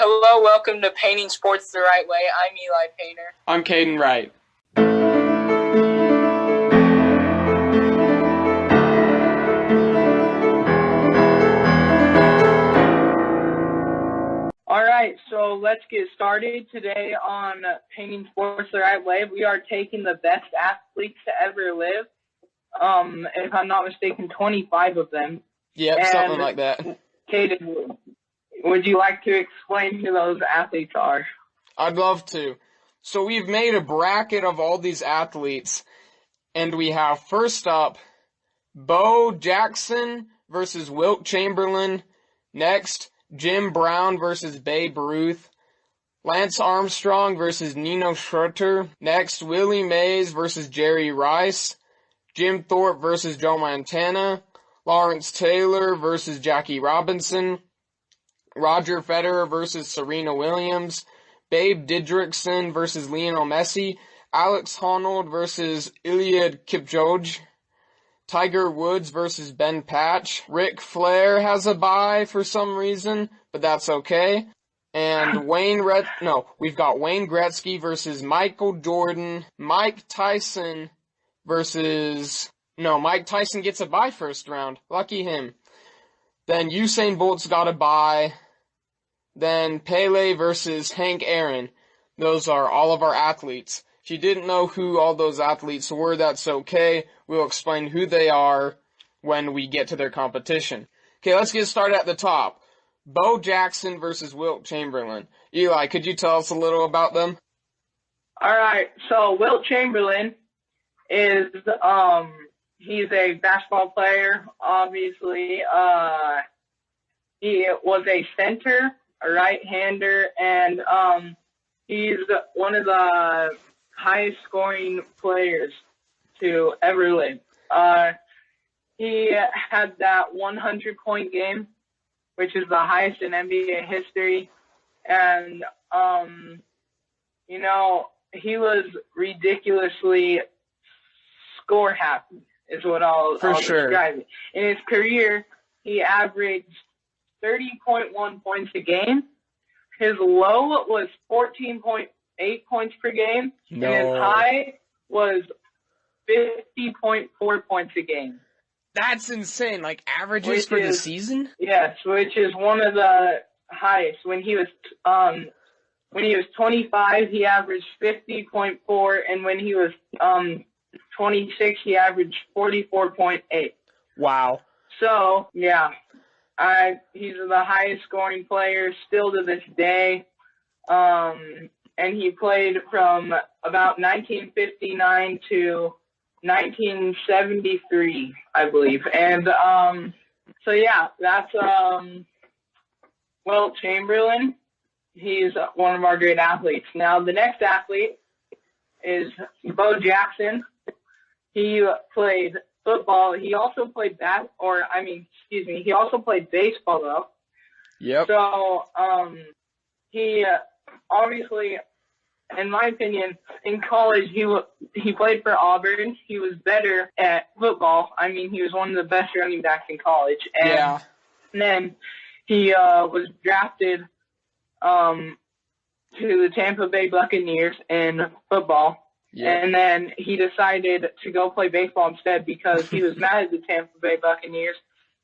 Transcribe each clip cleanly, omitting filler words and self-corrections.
Hello, welcome to Painting Sports the Right Way. I'm Eli Painter. I'm Caden Wright. All right, so let's get started today on Painting Sports the Right Way. We are taking the best athletes to ever live. If I'm not mistaken, 25 of them. Yep, something like that. Caden, would you like to explain who those athletes are? I'd love to. So we've made a bracket of all these athletes, and we have first up Bo Jackson versus Wilt Chamberlain. Next, Jim Brown versus Babe Ruth. Lance Armstrong versus Nino Schroeder. Next, Willie Mays versus Jerry Rice. Jim Thorpe versus Joe Montana. Lawrence Taylor versus Jackie Robinson. Roger Federer versus Serena Williams. Babe Didrikson versus Lionel Messi. Alex Honnold versus Eliud Kipchoge. Tiger Woods versus Ben Patch. Ric Flair has a bye for some reason, but that's okay. And we've got Wayne Gretzky versus Michael Jordan. Mike Tyson gets a bye first round. Lucky him. Then Usain Bolt's got a bye. Then Pele versus Hank Aaron. Those are all of our athletes. If you didn't know who all those athletes were, that's okay. We'll explain who they are when we get to their competition. Okay, let's get started at the top. Bo Jackson versus Wilt Chamberlain. Eli, could you tell us a little about them? All right, so Wilt Chamberlain is, he's a basketball player, obviously. He was a center, a right-hander, and he's one of the highest scoring players to ever live. He had that 100-point game, which is the highest in NBA history. And, he was ridiculously score happy is what I'll describe it. In his career, he averaged 30.1 points a game. His low was 14.8 points per game, and his high was 50.4 points a game. That's insane. Like averages for the season? Yes, which is one of the highest. When he was 25, he averaged 50.4, and when he was 26, he averaged 44.8. Wow. So, yeah. He's the highest scoring player still to this day. And he played from about 1959 to 1973, I believe. And, that's, Wilt Chamberlain. He's one of our great athletes. Now, the next athlete is Bo Jackson. He played football. He also played he also played baseball, though. Yep. So, he obviously, in my opinion, in college, he played for Auburn. He was better at football. I mean, he was one of the best running backs in college. And then he was drafted to the Tampa Bay Buccaneers in football. Yeah. And then he decided to go play baseball instead because he was mad at the Tampa Bay Buccaneers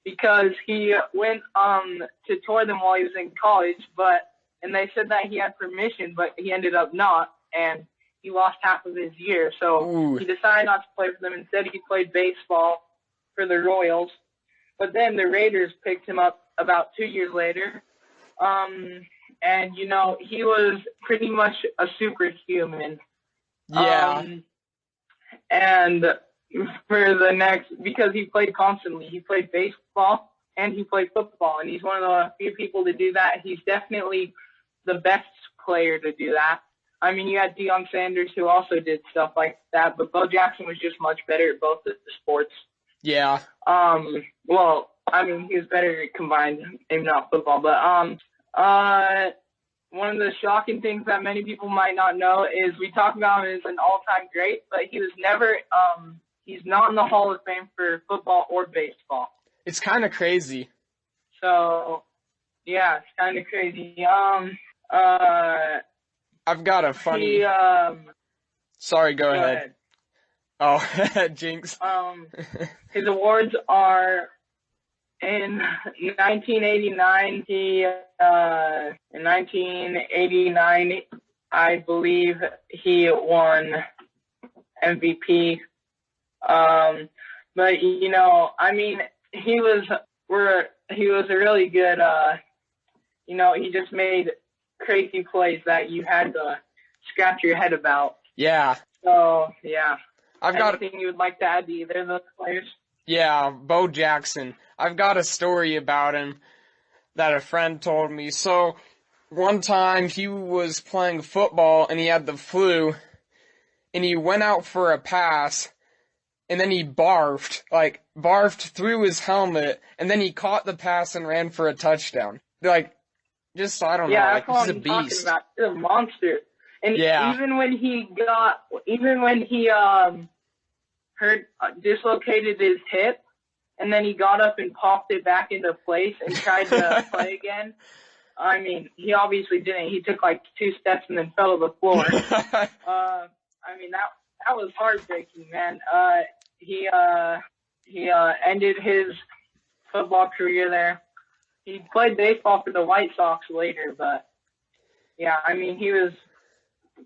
because he went to tour them while he was in college, and they said that he had permission, but he ended up not, and he lost half of his year. So he decided not to play for them. Instead, he played baseball for the Royals. But then the Raiders picked him up about 2 years later. And, he was pretty much a superhuman. Yeah. And because he played constantly, he played baseball and he played football, and he's one of the few people to do that. He's definitely the best player to do that. I mean, you had Deion Sanders who also did stuff like that, but Bo Jackson was just much better at both of the sports. Yeah. He was better combined, maybe not football, but one of the shocking things that many people might not know is we talk about him as an all-time great, but he was never he's not in the Hall of Fame for football or baseball. It's kind of crazy. So, Yeah, it's kind of crazy. I've got a funny. He Sorry, go Go ahead. ahead. Oh, Jinx. His awards are in 1989. In 1989, I believe he won MVP. But I mean, he was a really good. He just made crazy plays that you had to scratch your head about. Yeah. So yeah. Anything you would like to add to either of those players? Yeah, Bo Jackson. I've got a story about him that a friend told me. So, one time he was playing football and he had the flu and he went out for a pass and then he barfed through his helmet and then he caught the pass and ran for a touchdown. I don't know, That's what he's a I'm talking beast. about. He's a monster. And Yeah. even when he dislocated his hip, and then he got up and popped it back into place and tried to play again. I mean, he obviously didn't. He took like 2 steps and then fell to the floor. I mean, that was heartbreaking, man. He ended his football career there. He played baseball for the White Sox later, but yeah, I mean, he was,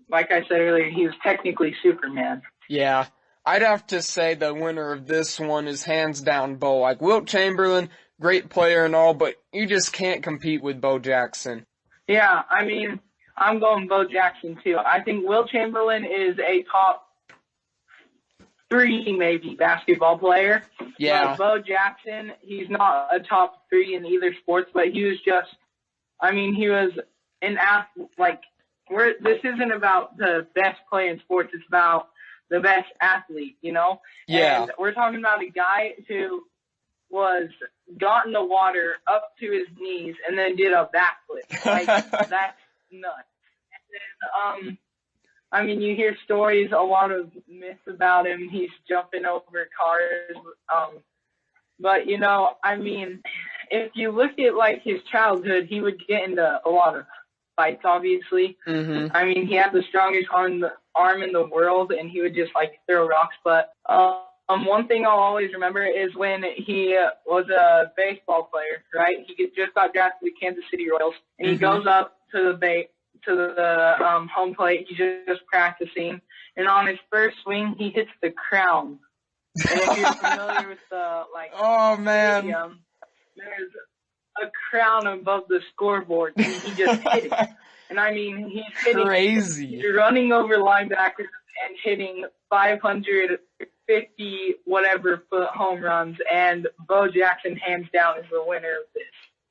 like I said earlier, he was technically Superman. Yeah. I'd have to say the winner of this one is hands down Bo. Like, Wilt Chamberlain, great player and all, but you just can't compete with Bo Jackson. Yeah, I mean, I'm going Bo Jackson too. I think Wilt Chamberlain is a top 3 maybe basketball player. Yeah. But Bo Jackson, he's not a top 3 in either sports, but he was he was an athlete. This isn't about the best player in sports, it's about the best athlete, Yeah. And we're talking about a guy who got in the water up to his knees and then did a backflip. That's nuts. And then, you hear stories, a lot of myths about him. He's jumping over cars. But, if you look at, his childhood, he would get into a lot of fights, obviously. Mm-hmm. He had the strongest arm in the world, and he would just, throw rocks. But one thing I'll always remember is when he was a baseball player, right? He just got drafted to the Kansas City Royals, and he goes up to the home plate. He's just practicing, and on his first swing, he hits the crown. And if you're familiar with the oh man, stadium, there's a crown above the scoreboard, and he just hit it. And he's hitting crazy. He's running over linebackers and hitting 550 whatever foot home runs, and Bo Jackson hands down is the winner of this.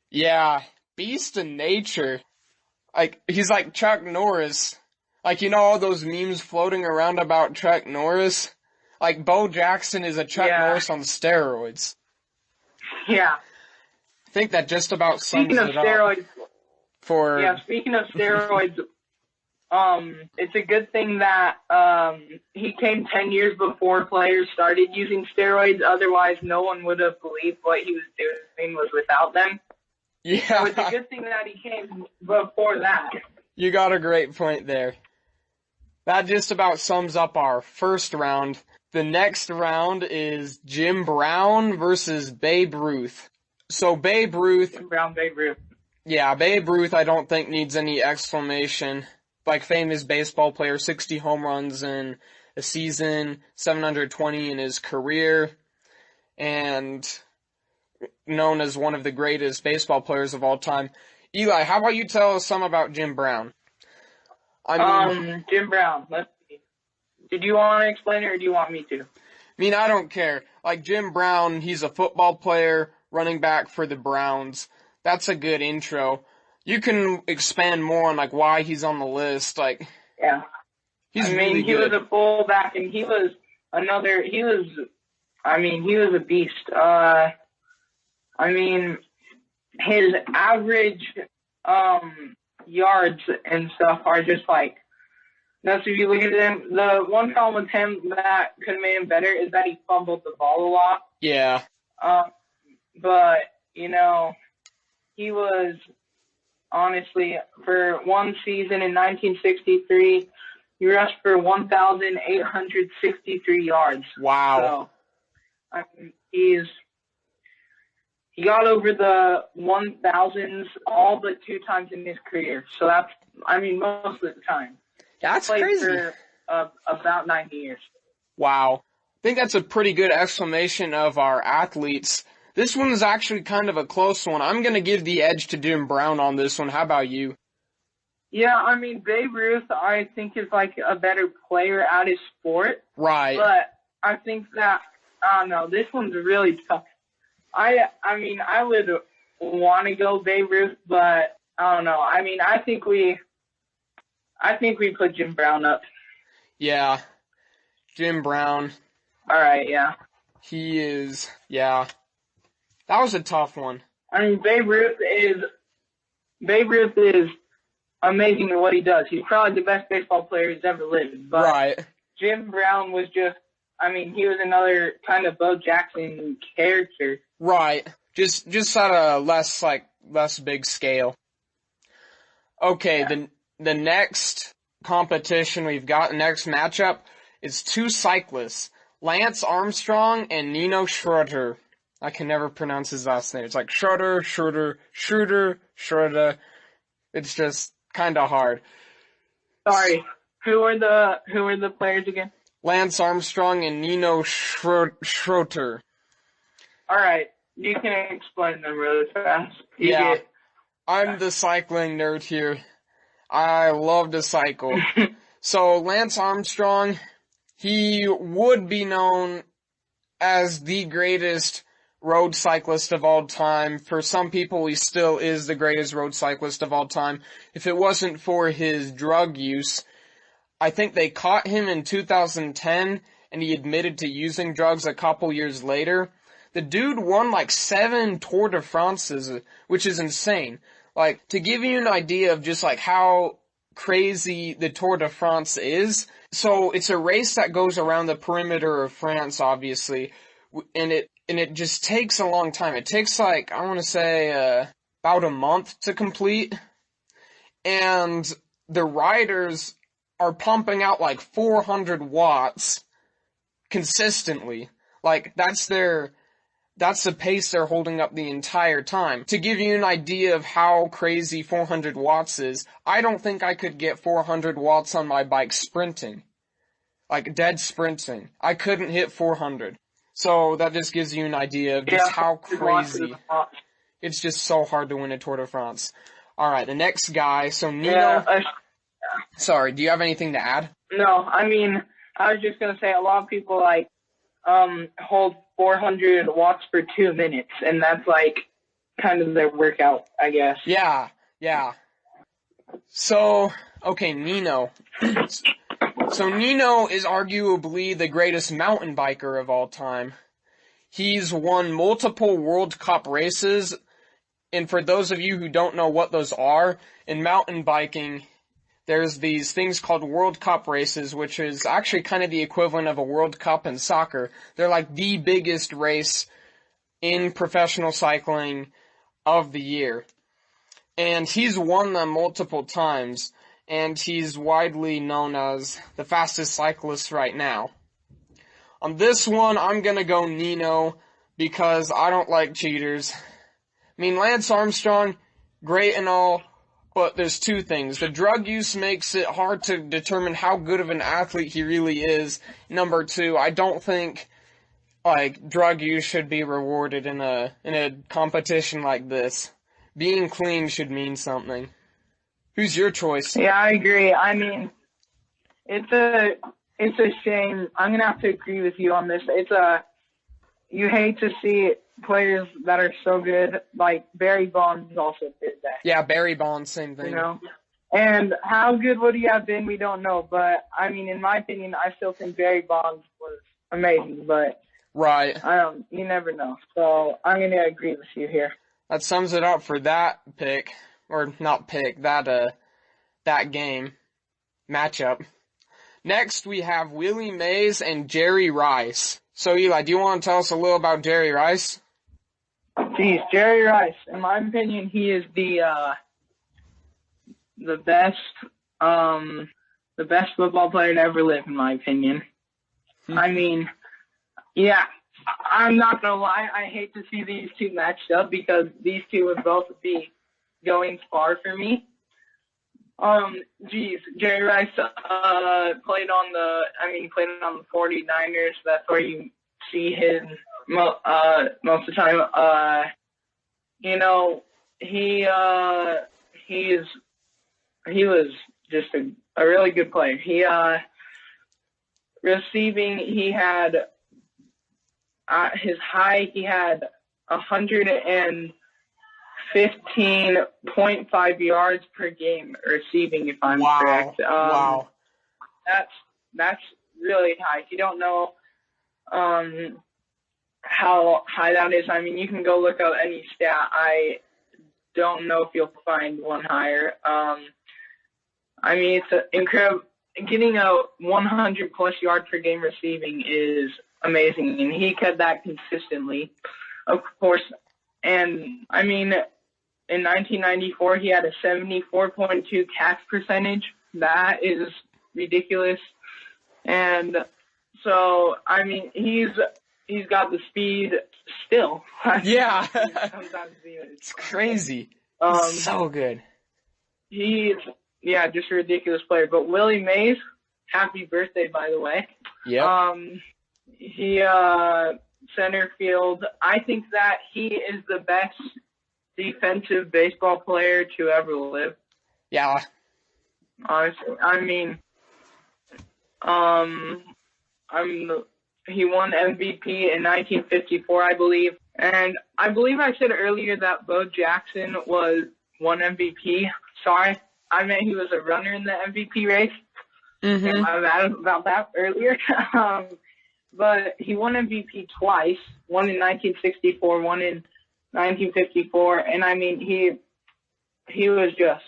Yeah, beast in nature. He's like Chuck Norris. All those memes floating around about Chuck Norris? Bo Jackson is a Chuck Norris on steroids. Yeah. I think that just about sums Speaking of it steroids, up. Speaking of steroids, it's a good thing that he came 10 years before players started using steroids. Otherwise, no one would have believed what he was doing was without them. Yeah. So it's a good thing that he came before that. You got a great point there. That just about sums up our first round. The next round is Jim Brown versus Babe Ruth. So Babe Ruth. Jim Brown, Babe Ruth. Yeah, Babe Ruth I don't think needs any explanation. Famous baseball player, 60 home runs in a season, 720 in his career, and known as one of the greatest baseball players of all time. Eli, how about you tell us some about Jim Brown? Jim Brown, let's see. Did you want to explain it or do you want me to? I don't care. Jim Brown, he's a football player, running back for the Browns. That's a good intro. You can expand more on why he's on the list. Yeah. He's really good. He was a fullback and he was a beast. His average yards and stuff are just that's if you look at him. The one problem with him that could have made him better is that he fumbled the ball a lot. Yeah. But he honestly. For one season in 1963, he rushed for 1,863 yards. Wow. So, I mean, he got over the 1,000s all but 2 times in his career. So that's, I mean, most of the time. That's Played crazy. for about 90 years. Wow. I think that's a pretty good explanation of our athletes. This one's actually kind of a close one. I'm going to give the edge to Jim Brown on this one. How about you? Yeah, I mean, Babe Ruth, I think, is like a better player at his sport. Right. But I think that, I don't know, this one's really tough. I mean, I would want to go Babe Ruth, but I don't know. I mean, I think we put Jim Brown up. Yeah. Jim Brown. All right, yeah. He is, yeah. That was a tough one. I mean, Babe Ruth is amazing at what he does. He's probably the best baseball player who's ever lived. But Right. Jim Brown was just, I mean, he was another kind of Bo Jackson character. Right. Just at a less big scale. Okay, Yeah. the next competition we've got, the next matchup, is 2 cyclists, Lance Armstrong and Nino Schroeder. I can never pronounce his last name. It's like Schroeder. It's just kind of hard. Sorry, who are the players again? Lance Armstrong and Nino Schroeder. All right, you can explain them really fast. Yeah, I'm the cycling nerd here. I love to cycle. So Lance Armstrong, he would be known as the greatest road cyclist of all time. For some people, he still is the greatest road cyclist of all time. If it wasn't for his drug use, I think they caught him in 2010, and he admitted to using drugs a couple years later. The dude won like 7 Tour de France's, which is insane. Like, to give you an idea of just like how crazy the Tour de France is, so it's a race that goes around the perimeter of France, obviously, and it just takes a long time. It takes like, I want to say, about a month to complete, and the riders are pumping out like 400 watts consistently. Like, that's the pace they're holding up the entire time. To give you an idea of how crazy 400 watts is, I don't think I could get 400 watts on my bike sprinting. Like, dead sprinting. I couldn't hit 400. So that just gives you an idea of just how crazy. It's just so hard to win a Tour de France. Alright, the next guy, so Nino. Sorry, do you have anything to add? No, I mean, I was just going to say a lot of people like hold 400 watts for 2 minutes, and that's like kind of their workout, I guess. Yeah. So, okay, Nino. So Nino is arguably the greatest mountain biker of all time. He's won multiple World Cup races, and for those of you who don't know what those are, in mountain biking, there's these things called World Cup races, which is actually kind of the equivalent of a World Cup in soccer. They're like the biggest race in professional cycling of the year. And he's won them multiple times, and he's widely known as the fastest cyclist right now. On this one, I'm gonna go Nino, because I don't like cheaters. I mean, Lance Armstrong, great and all, but there's 2 things. The drug use makes it hard to determine how good of an athlete he really is. Number 2, I don't think, like, drug use should be rewarded in a competition like this. Being clean should mean something. Who's your choice? Yeah, I agree. I mean, it's a shame. I'm gonna have to agree with you on this. You hate to see players that are so good, like Barry Bonds also did that. Yeah, Barry Bonds, same thing. You know? And how good would he have been, we don't know. But, I mean, in my opinion, I still think Barry Bonds was amazing. But right. You never know. So I'm going to agree with you here. That sums it up for that pick. Or not pick, that game. Matchup. Next, we have Willie Mays and Jerry Rice. So, Eli, do you want to tell us a little about Jerry Rice? Geez, Jerry Rice. In my opinion, he is the best football player to ever live, in my opinion. I mean, yeah, I'm not gonna lie. I hate to see these two matched up because these two would both be going far for me. Jerry Rice played on the 49ers. That's where you see his most of the time. He was just a really good player. Receiving, he had his high. He had 115.5 yards per game receiving, if I'm correct. Wow. That's really high. If you don't know how high that is, I mean, you can go look up any stat. I don't know if you'll find one higher. I mean, it's incredible. Getting a 100-plus yard per game receiving is amazing, and he kept that consistently, of course. And, I mean, in 1994, he had a 74.2 catch percentage. That is ridiculous. And so, I mean, he's got the speed still. Yeah. It's crazy. He's so good. He's, just a ridiculous player. But Willie Mays, happy birthday, by the way. Yeah. He, center field. I think that he is the best defensive baseball player to ever live. Yeah. Honestly, I mean, he won MVP in 1954, I believe. And I believe I said earlier that Bo Jackson won MVP. Sorry, I meant he was a runner in the MVP race. Mm-hmm. I was about that earlier. But he won MVP twice, one in 1964, one in 1954. And, I mean, he was just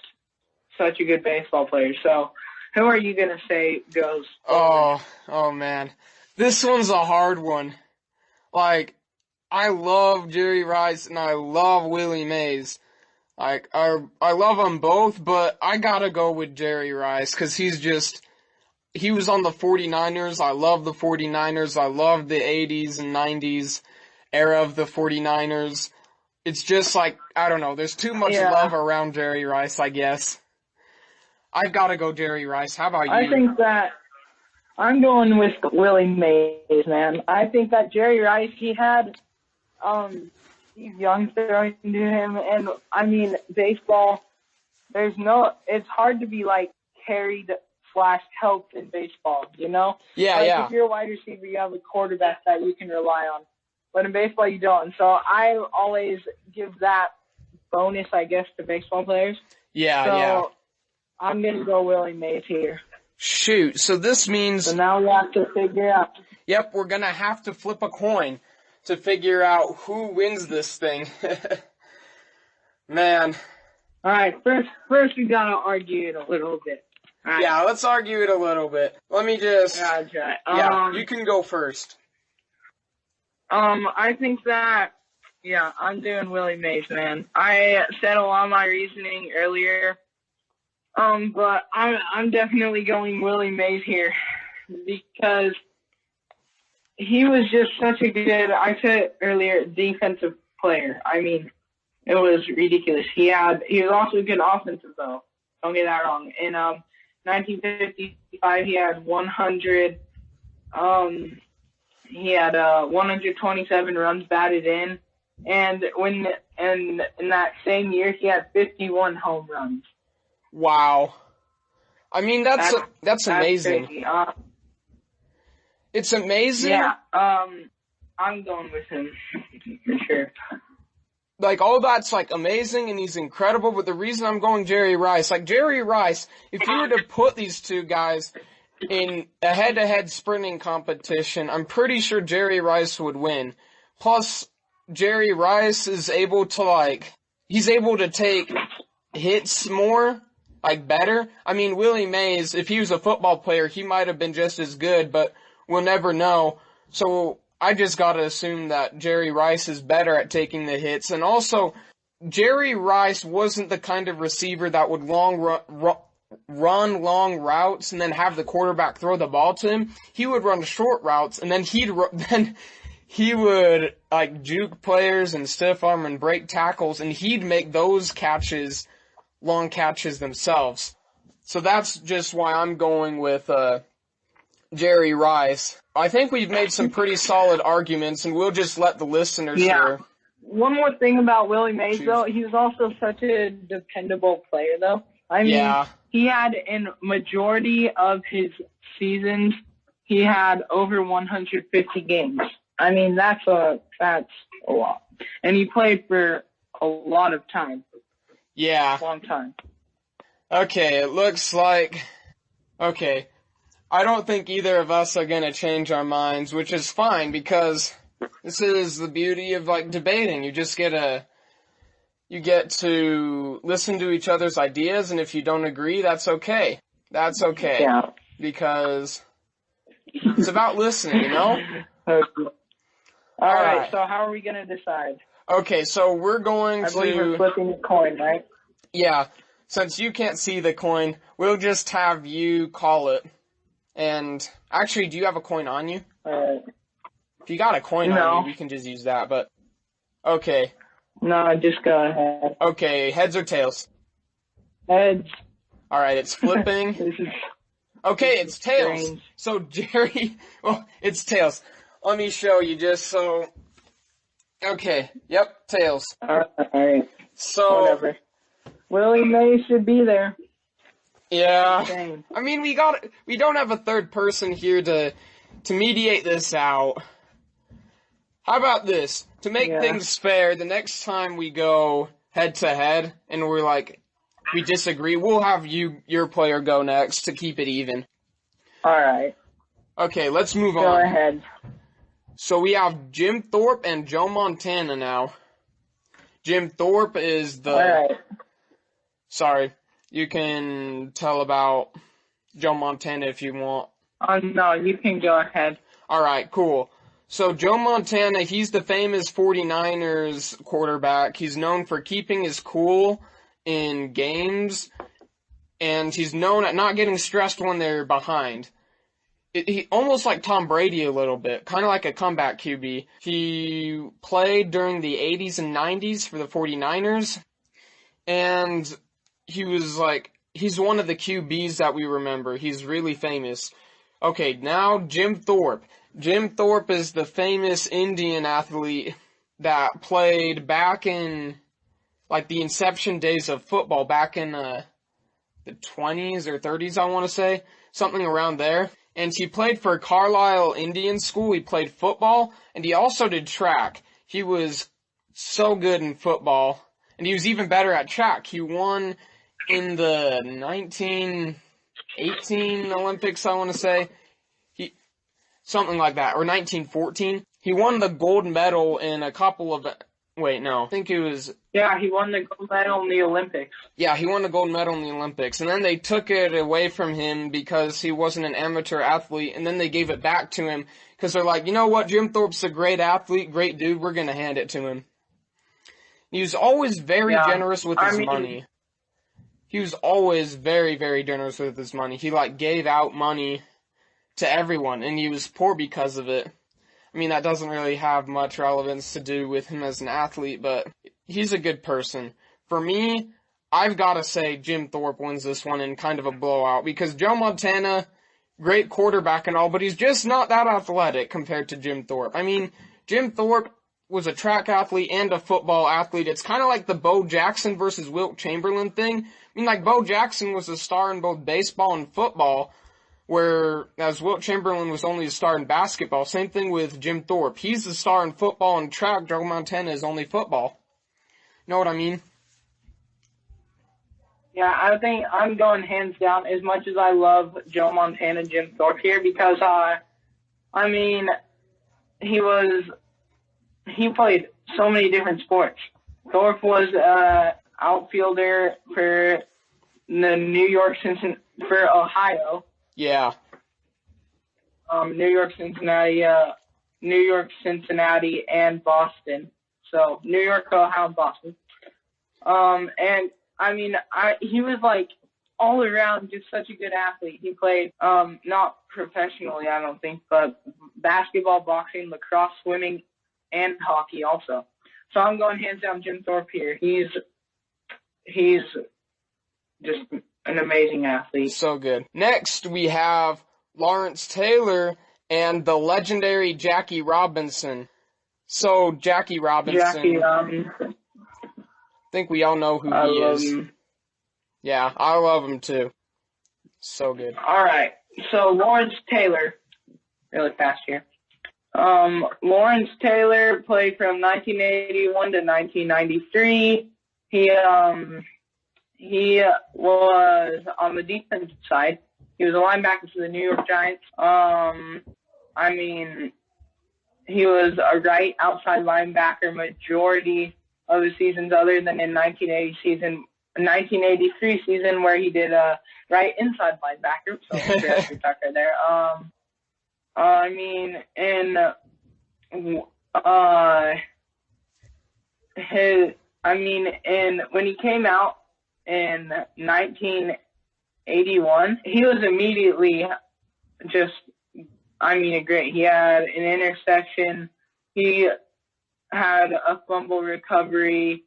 such a good baseball player. So who are you going to say goes forward? Oh, man. This one's a hard one. Like, I love Jerry Rice and I love Willie Mays. Like, I love them both, but I gotta go with Jerry Rice because he was on the 49ers. I love the 49ers. I love the 80s and 90s era of the 49ers. It's just like, I don't know, there's too much love around Jerry Rice, I guess. I've got to go Jerry Rice. How about you? I think that I'm going with Willie Mays, man. I think that Jerry Rice, he had Steve Young throwing to him. And, I mean, baseball, it's hard to be, like, carried/helped in baseball, you know? Yeah. If you're a wide receiver, you have a quarterback that you can rely on. But in baseball, you don't. And so I always give that bonus, I guess, to baseball players. Yeah. I'm going to go Willie Mays here. Shoot, so this means... So now we have to figure out... Yep, we're going to have to flip a coin to figure out who wins this thing. Man. All right, first we got to argue it a little bit. Right. Yeah, let's argue it a little bit. Let me just... Gotcha. You can go first. I think that... Yeah, I'm doing Willie Mays, man. I said a lot of my reasoning earlier. But I'm definitely going Willie Mays here because he was just such a good, I said earlier, defensive player. I mean, it was ridiculous. He was also a good offensive though. Don't get that wrong. In 1955, he had 127 runs batted in, and in that same year, he had 51 home runs. Wow. I mean, that's amazing. Crazy. It's amazing. Yeah, I'm going with him for sure. Like, all that's, like, amazing and he's incredible, but the reason I'm going Jerry Rice, if you were to put these two guys in a head-to-head sprinting competition, I'm pretty sure Jerry Rice would win. Plus, Jerry Rice is able to, he's able to take hits more, better. I mean, Willie Mays, if he was a football player, he might have been just as good, but we'll never know. So I just gotta assume that Jerry Rice is better at taking the hits. And also, Jerry Rice wasn't the kind of receiver that would run long routes and then have the quarterback throw the ball to him. He would run short routes, and then he would like juke players and stiff arm and break tackles, and he'd make those catches, long catches themselves. So that's just why I'm going with Jerry Rice. I think we've made some pretty solid arguments, and we'll just let the listeners hear. One more thing about Willie Mays, though, he was also such a dependable player, though. I mean, he had, in majority of his seasons, he had over 150 games. I mean, that's a lot. And he played for a lot of time. Yeah. Long time. Okay, it looks like... Okay, I don't think either of us are going to change our minds, which is fine, because this is the beauty of, like, debating. You just you get to listen to each other's ideas, and if you don't agree, that's okay. That's okay. Yeah. Because it's about listening, you know? Okay. All right, so how are we going to decide? Okay, so we're going I believe we're flipping a coin, right? Yeah, since you can't see the coin, we'll just have you call it. And, actually, do you have a coin on you? If you got a coin on you, we can just use that, but... Okay. No, just go ahead. Okay, heads or tails? Heads. Alright, it's flipping. Okay, it's tails. Strange. So, Jerry... Well, it's tails. Let me show you just so... Okay, yep, tails. Alright. So... Whatever. Willie Mays should be there. Yeah. Same. I mean, we don't have a third person here to mediate this out. How about this? To make things fair, the next time we go head to head and we disagree, we'll have your player go next to keep it even. Alright. Okay, let's move on. Go ahead. So we have Jim Thorpe and Joe Montana now. Jim Thorpe is the... Alright. Sorry, you can tell about Joe Montana if you want. No, you can go ahead. Alright, cool. So Joe Montana, he's the famous 49ers quarterback. He's known for keeping his cool in games, and he's known at not getting stressed when they're behind. He almost like Tom Brady a little bit, kind of like a comeback QB. He played during the 80s and 90s for the 49ers, and he's one of the QBs that we remember. He's really famous. Okay, now Jim Thorpe. Jim Thorpe is the famous Indian athlete that played back in, like, the inception days of football, back in the 20s or 30s, I want to say. Something around there. And he played for Carlisle Indian School. He played football, and he also did track. He was so good in football, and he was even better at track. He won in the 1918 Olympics, I want to say. Something like that, or 1914. He won the gold medal in a couple of... Wait, no. I think it was... Yeah, he won the gold medal in the Olympics. Yeah, he won the gold medal in the Olympics. And then they took it away from him because he wasn't an amateur athlete, and then they gave it back to him because they're like, you know what, Jim Thorpe's a great athlete, great dude, we're going to hand it to him. He was always very generous with his money. He was always very, very generous with his money. He, gave out money to everyone, and he was poor because of it. I mean, that doesn't really have much relevance to do with him as an athlete, but he's a good person. For me, I've got to say Jim Thorpe wins this one in kind of a blowout, because Joe Montana, great quarterback and all, but he's just not that athletic compared to Jim Thorpe. I mean, Jim Thorpe was a track athlete and a football athlete. It's kind of like the Bo Jackson versus Wilt Chamberlain thing. I mean, Bo Jackson was a star in both baseball and football, whereas Wilt Chamberlain was only a star in basketball. Same thing with Jim Thorpe. He's the star in football and track. Joe Montana is only football. You know what I mean? Yeah, I think I'm going hands down as much as I love Joe Montana, Jim Thorpe here, because, I mean, he played so many different sports. Thorpe was outfielder for for Ohio. Yeah. New York, Cincinnati, and Boston. So, New York, Ohio, Boston. And I mean, he was like all around just such a good athlete. He played, not professionally, I don't think, but basketball, boxing, lacrosse, swimming, and hockey also. So I'm going hands down Jim Thorpe here. He's just an amazing athlete. So good. Next, we have Lawrence Taylor and the legendary Jackie Robinson. So, Jackie Robinson. I think we all know who he is. Him. Yeah, I love him too. So good. All right. So, Lawrence Taylor, really fast here. Lawrence Taylor played from 1981 to 1993. He was on the defensive side. He was a linebacker for the New York Giants. I mean, he was a right outside linebacker majority of the seasons, other than in 1983 season where he did a right inside linebacker. So interesting talk right there. I mean, when he came out in 1981, he was immediately just, great. He had an interception. He had a fumble recovery.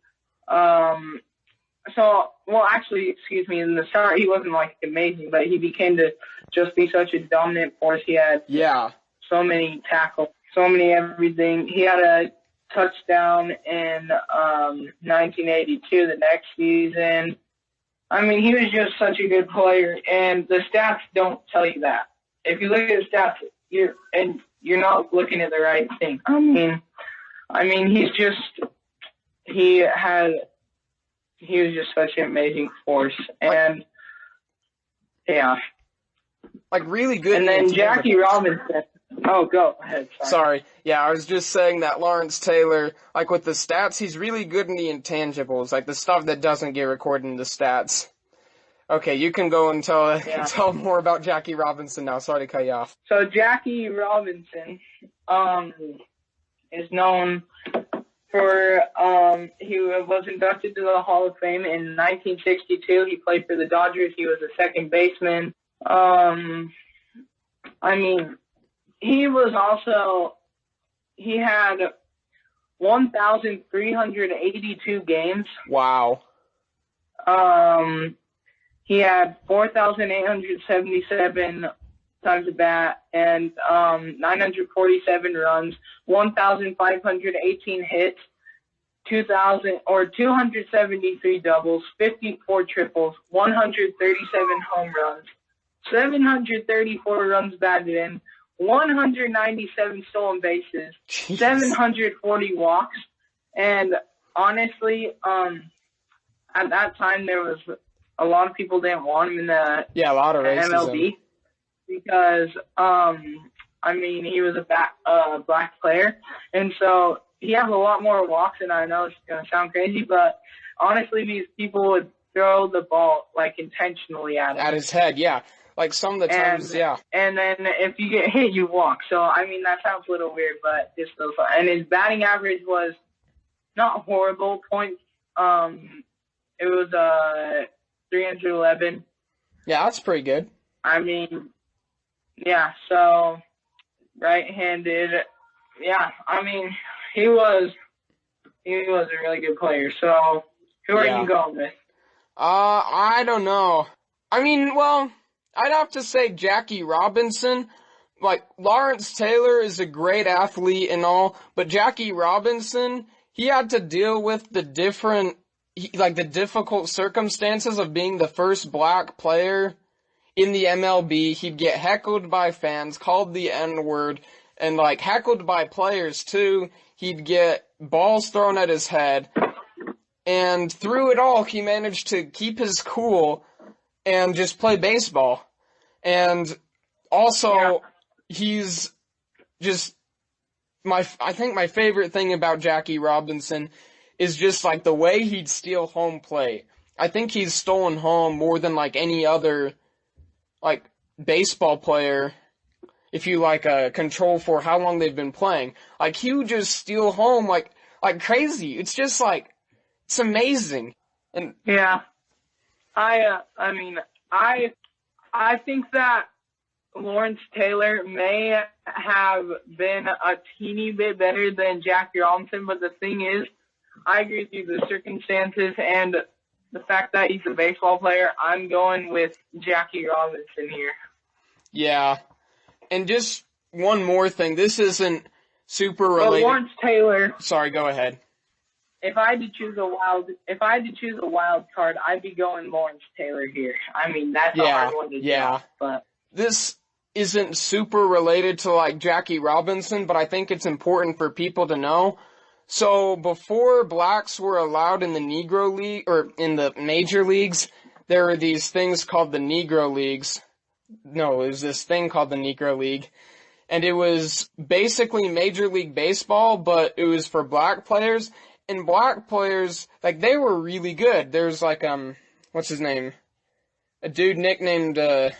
In the start, he wasn't like amazing, but he became to just be such a dominant force. He had so many tackles, so many everything. He had a touchdown in 1982, the next season. I mean, he was just such a good player, and the stats don't tell you that. If you look at the stats, you're not looking at the right thing. He was just such an amazing force, and yeah, like really good. And then Jackie Robinson. Oh, go ahead. Sorry. Yeah, I was just saying that Lawrence Taylor, like with the stats, he's really good in the intangibles, like the stuff that doesn't get recorded in the stats. Okay, you can go and tell more about Jackie Robinson now. Sorry to cut you off. So Jackie Robinson is known for he was inducted to the Hall of Fame in 1962. He played for the Dodgers. He was a second baseman. He had 1,382 games. Wow. He had 4,877 times at bat and 947 runs, 1,518 hits, 273 doubles, 54 triples, 137 home runs, 734 runs batted in, 197 stolen bases, Jeez. 740 walks, and honestly, at that time there was a lot of people didn't want him in the a lot of MLB because he was a black player, and so he has a lot more walks. And I know it's gonna sound crazy, but honestly, these people would throw the ball like intentionally at him. At his head, yeah. Like some of the times, yeah. And then if you get hit, you walk. So, that sounds a little weird, but it's still fun. And his batting average was not horrible. It was 311. Yeah, that's pretty good. So right-handed. Yeah, he was a really good player. So, who are you going with? I don't know. I'd have to say Jackie Robinson. Like, Lawrence Taylor is a great athlete and all, but Jackie Robinson, he had to deal with the difficult circumstances of being the first black player in the MLB. He'd get heckled by fans, called the N-word, and, heckled by players, too. He'd get balls thrown at his head. And through it all, he managed to keep his cool and just play baseball. And also, he's just I think my favorite thing about Jackie Robinson is just the way he'd steal home plate. I think he's stolen home more than any other baseball player. If you control for how long they've been playing, he would just steal home like crazy. It's just it's amazing. And yeah, I mean, I think that Lawrence Taylor may have been a teeny bit better than Jackie Robinson, but the thing is, I agree with you, the circumstances and the fact that he's a baseball player, I'm going with Jackie Robinson here. yeah. And just one more thing. This isn't super related. But Lawrence Taylor. Sorry, go ahead. If I had to choose a wild card, I'd be going Lawrence Taylor here. I mean, that's a hard one to do. But this isn't super related to like Jackie Robinson, but I think it's important for people to know. So before blacks were allowed in the Negro League or in the major leagues, there were these things called the Negro Leagues. No, it was this thing called the Negro League. And it was basically Major League Baseball, but it was for black players. And black players, like, they were really good. There's like, what's his name? A dude nicknamed, I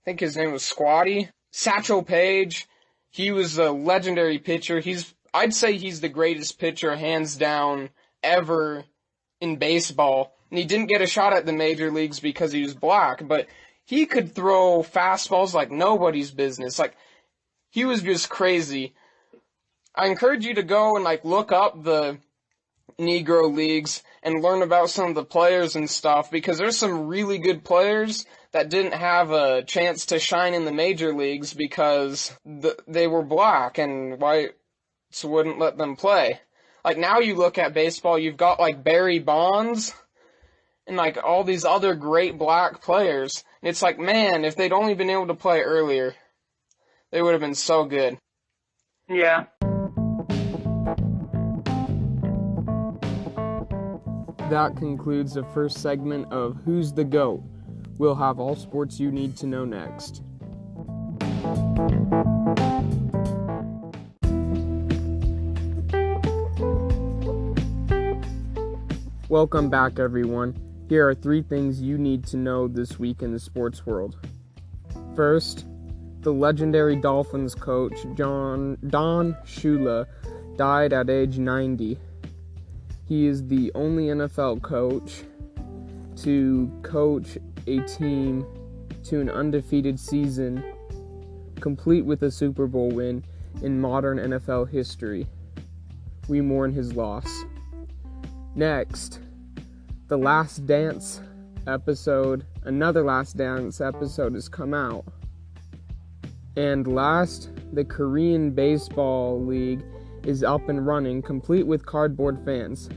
think his name was Squatty. Satchel Paige. He was a legendary pitcher. I'd say he's the greatest pitcher, hands down, ever in baseball. And he didn't get a shot at the major leagues because he was black, but he could throw fastballs like nobody's business. Like, he was just crazy. I encourage you to go and, like, look up the Negro Leagues and learn about some of the players and stuff, because there's some really good players that didn't have a chance to shine in the major leagues because they were black and whites wouldn't let them play. Like, now you look at baseball, you've got, like, Barry Bonds and, like, all these other great black players. And it's like, man, if they'd only been able to play earlier, they would have been so good. Yeah. That concludes the first segment of Who's the GOAT? We'll have all sports you need to know next. Welcome back, everyone. Here are 3 things you need to know this week in the sports world. First, the legendary Dolphins coach Don Shula died at age 90. He is the only NFL coach to coach a team to an undefeated season, complete with a Super Bowl win in modern NFL history. We mourn his loss. Next, the Last Dance episode, another Last Dance episode has come out. And last, the Korean Baseball League is up and running, complete with cardboard fans.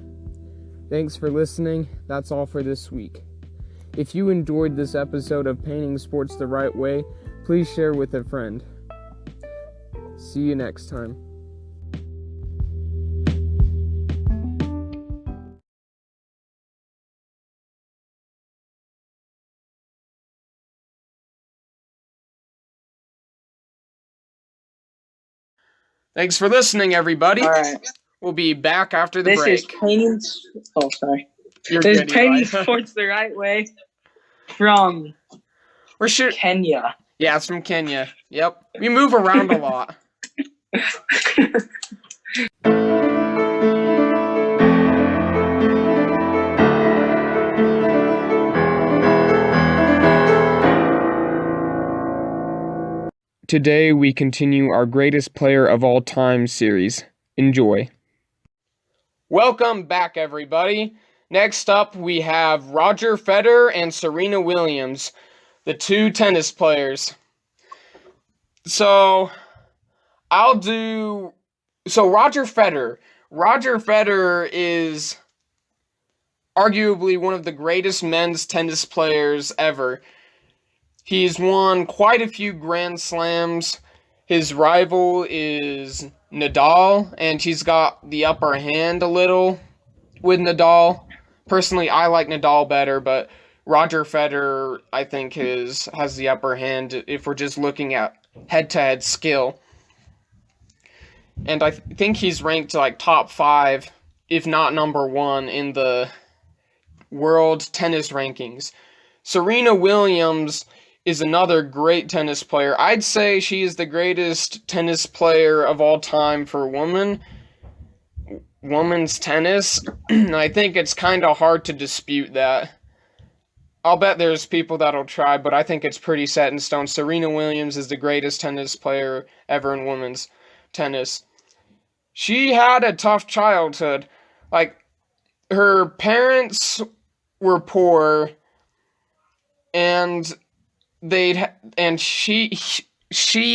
Thanks for listening. That's all for this week. If you enjoyed this episode of Painting Sports the Right Way, please share with a friend. See you next time. Thanks for listening, everybody. All right. We'll be back after the break. This is Painting... Oh, sorry. You're This is good, Painting Eli. Sports the Right Way from We're Kenya. Yeah, it's from Kenya. Yep. We move around a lot. Today we continue our Greatest Player of All Time series. Enjoy. Welcome back, everybody. Next up, we have Roger Federer and Serena Williams, the 2 tennis players. So Roger Federer. Roger Federer is arguably one of the greatest men's tennis players ever. He's won quite a few Grand Slams. His rival is Nadal, and he's got the upper hand a little with Nadal. Personally, I like Nadal better, but Roger Federer, I think, has the upper hand if we're just looking at head-to-head skill. And I think he's ranked like top 5, if not number 1, in the world tennis rankings. Serena Williams is another great tennis player. I'd say she is the greatest tennis player of all time for a woman. women's tennis, I think it's kind of hard to dispute that. I'll bet there's people that'll try, but I think it's pretty set in stone. Serena Williams is the greatest tennis player ever in women's tennis. She had a tough childhood. Like, her parents were poor, and she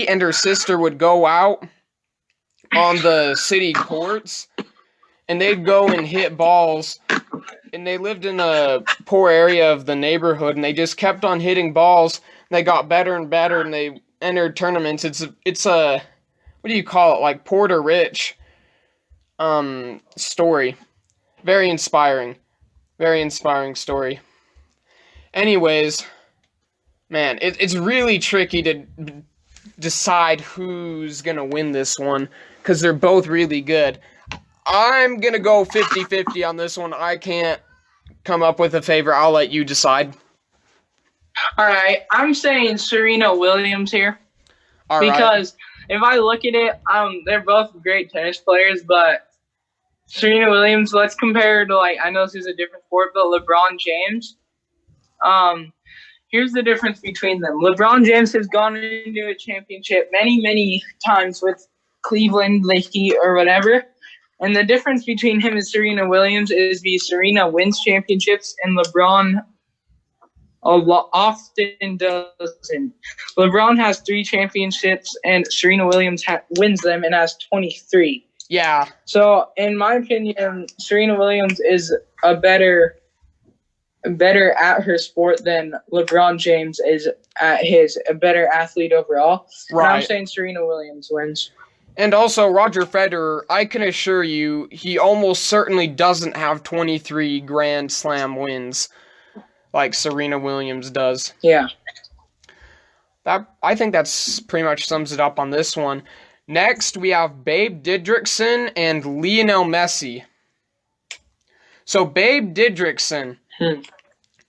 and her sister would go out on the city courts, and they'd go and hit balls. And they lived in a poor area of the neighborhood, and they just kept on hitting balls. And they got better and better, and they entered tournaments. It's a what do you call it? Like Porter Rich story. Very inspiring story. Anyways, man, it's really tricky to decide who's gonna win this one because they're both really good. I'm going to go 50-50 on this one. I can't come up with a favorite. I'll let you decide. All right. I'm saying Serena Williams here. All right. Because if I look at it, they're both great tennis players, but Serena Williams, let's compare her to, like, I know this is a different sport, but LeBron James. Here's the difference between them. LeBron James has gone into a championship many, many times with Cleveland, the Heat, or whatever. And the difference between him and Serena Williams is Serena wins championships and LeBron often doesn't. LeBron has 3 championships and Serena Williams wins them and has 23. Yeah. So, in my opinion, Serena Williams is a better at her sport than LeBron James is at a better athlete overall. Right. And I'm saying Serena Williams wins. And also, Roger Federer, I can assure you, he almost certainly doesn't have 23 Grand Slam wins like Serena Williams does. Yeah. I think that's pretty much sums it up on this one. Next, we have Babe Didrikson and Lionel Messi. So, Babe Didrikson,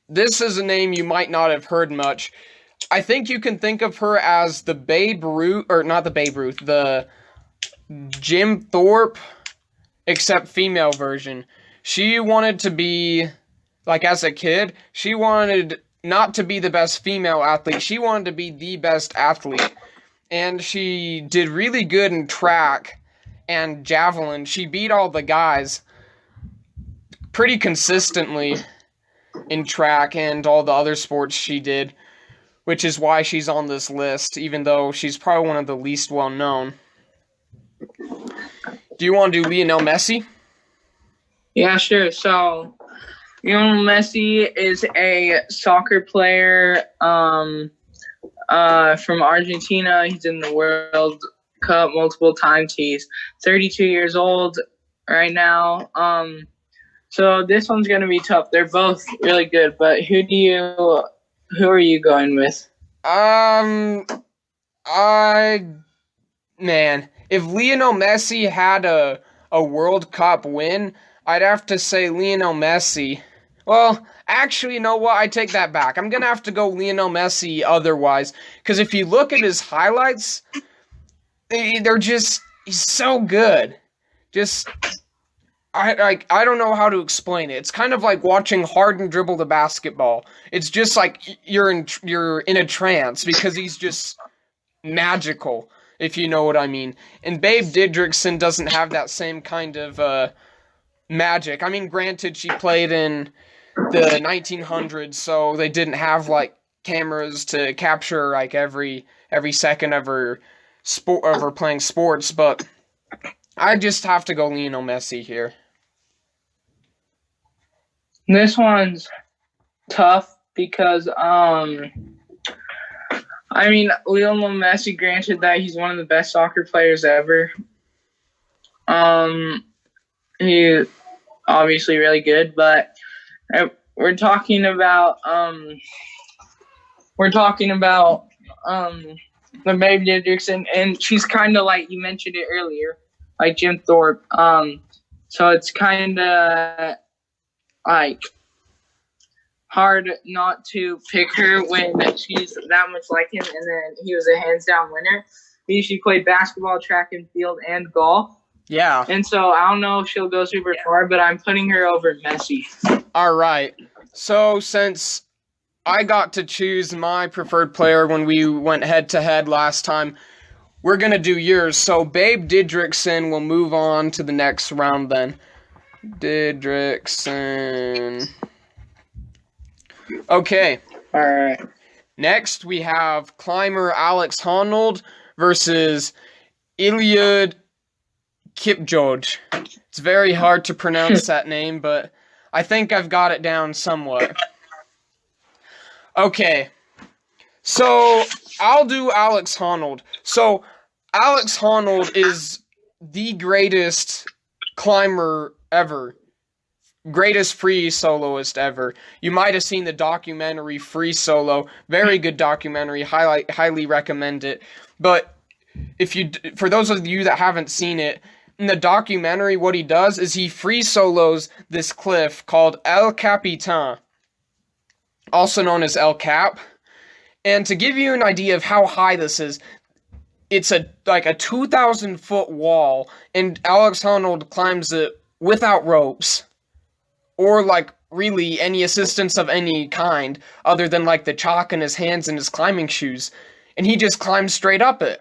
this is a name you might not have heard much. I think you can think of her as the Jim Thorpe, except female version. She wanted to be, like as a kid, she wanted not to be the best female athlete. She wanted to be the best athlete. And she did really good in track and javelin. She beat all the guys pretty consistently in track and all the other sports she did, which is why she's on this list, even though she's probably one of the least well known. Do you want to do Lionel Messi? Yeah, sure. So, Lionel Messi is a soccer player from Argentina. He's in the World Cup multiple times. He's 32 years old right now. So this one's going to be tough. They're both really good, but who are you going with? If Lionel Messi had a World Cup win, I'd have to say Lionel Messi. Well, actually, you know what? I take that back. I'm going to have to go Lionel Messi otherwise. Because if you look at his highlights, he's so good. I don't know how to explain it. It's kind of like watching Harden dribble the basketball. It's just like you're in a trance because he's just magical, if you know what I mean. And Babe Didrikson doesn't have that same kind of magic. I mean, granted, she played in the 1900s, so they didn't have like cameras to capture like every second of her playing sports, but I just have to go Lionel Messi here. This one's tough because Lionel Messi, granted that he's one of the best soccer players ever. He's obviously really good, but we're talking about the Babe Didrikson, and she's kind of like, you mentioned it earlier, like Jim Thorpe. So it's kind of like hard not to pick her when she's that much like him, and then he was a hands down winner. She played basketball, track and field, and golf. Yeah. And so I don't know if she'll go super far, but I'm putting her over Messi. All right. So since I got to choose my preferred player when we went head-to-head last time, we're going to do yours. So Babe Didrikson will move on to the next round then. Didrikson. Okay. All right. Next, we have climber Alex Honnold versus Iliad Kipchoge. It's very hard to pronounce that name, but I think I've got it down somewhat. Okay, so I'll do Alex Honnold. So Alex Honnold is the greatest climber ever. Greatest free soloist ever. You might have seen the documentary Free Solo. Very good documentary. Highly recommend it. But for those of you that haven't seen it, in the documentary, what he does is he free solos this cliff called El Capitan, also known as El Cap. And to give you an idea of how high this is, it's like a 2,000-foot wall, and Alex Honnold climbs it without ropes. Or, like, really any assistance of any kind, other than, like, the chalk in his hands and his climbing shoes. And he just climbs straight up it.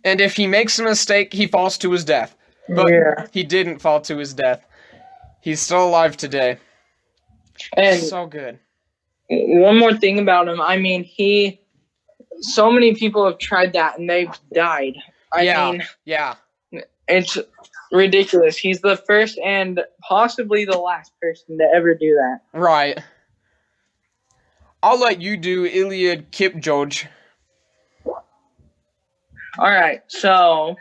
And if he makes a mistake, he falls to his death. But he didn't fall to his death. He's still alive today. And so good. One more thing about him. I mean, so many people have tried that, and they've died. I mean, it's ridiculous. He's the first and possibly the last person to ever do that. Right. I'll let you do Iliad Kipchoge. All right. So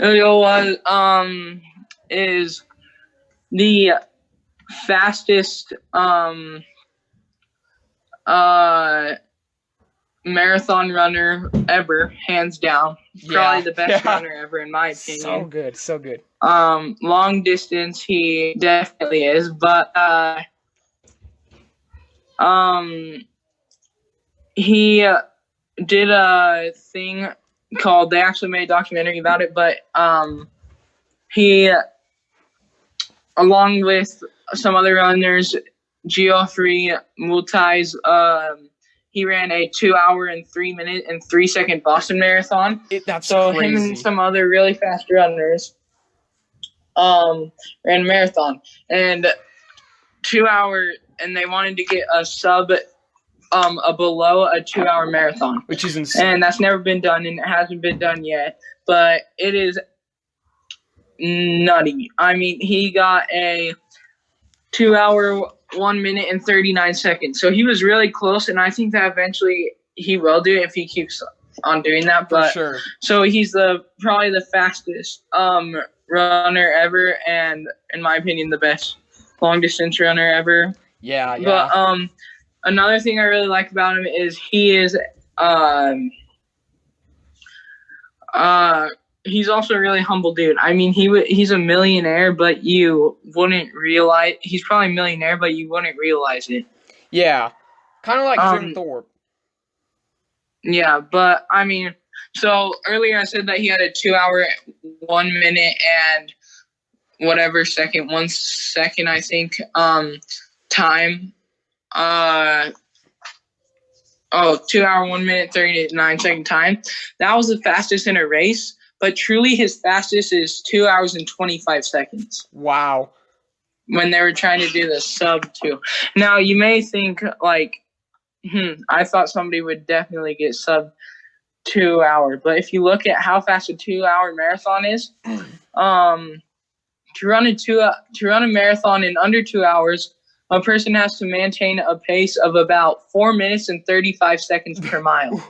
Iliad is the fastest marathon runner ever, hands down. Probably the best runner ever, in my opinion. So good. Long distance, he definitely is, but he did a thing called, they actually made a documentary about it, but he, along with some other runners, Geoffrey Multais, he ran a 2 hour and 3 minute and 3 second Boston Marathon. That's so crazy. Him and some other really fast runners ran a marathon, and 2 hour, and they wanted to get a below a 2 hour marathon, which is insane. And that's never been done, and it hasn't been done yet, but it is nutty. I mean, he got a 2 hour, 1 minute and 39 seconds. So he was really close, and I think that eventually he will do it if he keeps on doing that. But for sure. So he's probably the fastest runner ever, and in my opinion, the best long distance runner ever. Yeah. But another thing I really like about him is he is he's also a really humble dude. I mean, he's a millionaire, but you wouldn't realize – he's probably a millionaire, but you wouldn't realize it. Yeah. Kind of like Jim Thorpe. Yeah, but, I mean, so earlier I said that he had a 2 hour, 1 minute and whatever second, 1 second, I think, time. 2 hour, 1 minute, 39 second time. That was the fastest in a race. But truly, his fastest is 2 hours and 25 seconds. Wow. When they were trying to do the sub 2. Now, you may think, like, I thought somebody would definitely get sub 2 hour. But if you look at how fast a 2 hour marathon is, to run a marathon in under 2 hours, a person has to maintain a pace of about 4 minutes and 35 seconds per mile.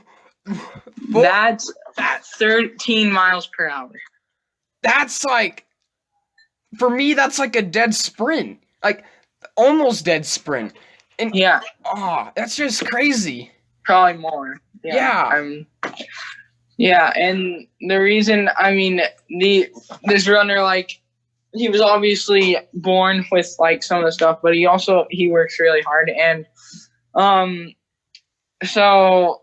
That's 13 miles per hour. That's like, for me, that's like a dead sprint. Like, almost dead sprint. And that's just crazy. Probably more. Yeah. And the reason, I mean, this runner, like, he was obviously born with, like, some of the stuff, but he works really hard. And, so,